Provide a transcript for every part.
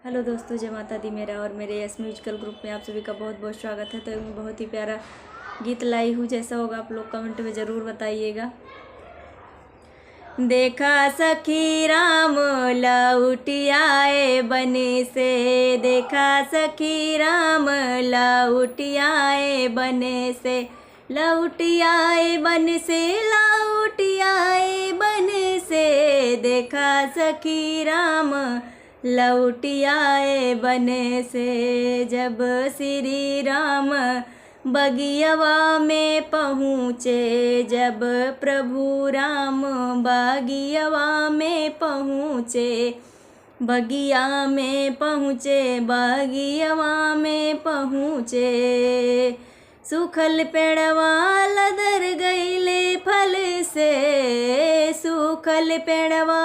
Hello दोस्तों, जय माता दी। मेरा और मेरे यस म्यूजिकल ग्रुप में आप सभी का बहुत बहुत स्वागत है। तो एक बहुत ही प्यारा गीत लाई हूँ, जैसा होगा आप लोग कमेंट में ज़रूर बताइएगा। देखा सखी राम लौट आए बन से, देखा सखी राम लौट आए बन से, लौट आए बन से, लौट आए बन से, देखा सखी राम लौट आए बन से। जब श्री राम बगियवा में पहुँचे, जब प्रभु राम बगियवा में पहुँचे, बगिया में पहुँचे, बगियवा में पहुँचे, सूखल पेड़वा लदर गईले फल से, सूखल पेड़वा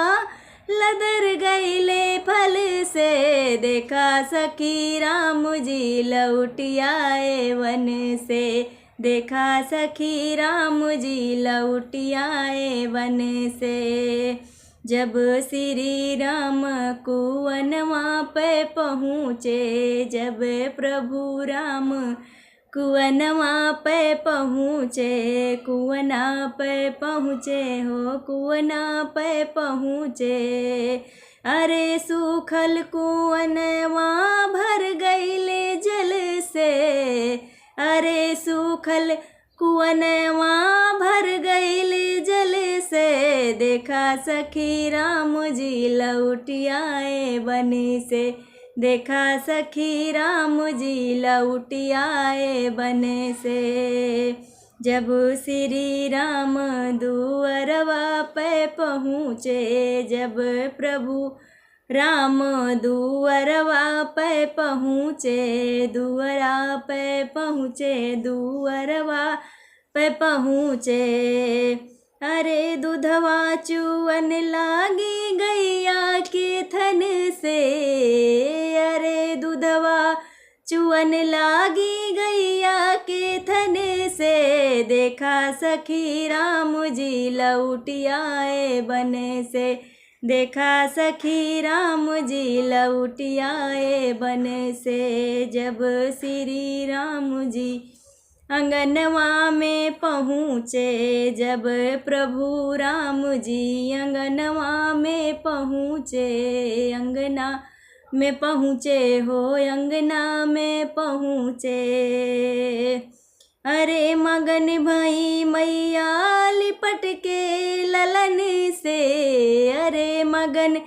लदर गईले फल से, देखा सखी राम जी लौट आए वन से, देखा सखी राम जी लौट आए वन से। जब श्री राम कुवनवा पे पहुँचे, जब प्रभु राम कुवनवा पे पहुँचे, कुवना पे पहुँचे हो, कुवना पे पहुँचे, अरे सूखल कुवनवा भर गईले जल से, अरे सूखल कुवनवा भर गईले जल से, देखा सखी राम जी लौट आए बन से, देखा सखी राम जी लौट आए बन से। जब श्री राम दुअरवा पे पहुँचे, जब प्रभु राम दुअरवा पे पहुँचे, दुअरा पे पहुँचे, दुअरवा पे पहुँचे, अरे दूधवा चुअन लागी गैया के थन से, अरे दूधवा चुअन लागी गैया के थन से, देखा सखी राम जी लौट आए बन से, देखा सखी राम जी लौट आए बन से। जब श्री राम जी अंगनवा में पहुँचे, जब प्रभु राम जी अंगनवा में पहुँचे, अंगना में पहुँचे हो, अंगना में पहुँचे, अरे मगन भई मैया लिपट के ललन से, अरे मगन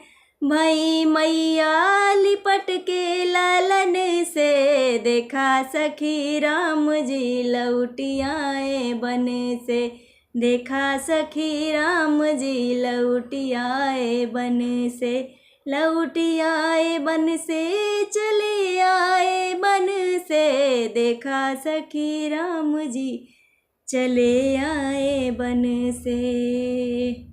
भई मैया लिपट के ललन से, देखा सखी राम जी लौट आए बन से, देखा सखी राम जी लौट आए बन से, लौट आए बन से, चले आए बन से, देखा सखी राम जी चले आए बन से।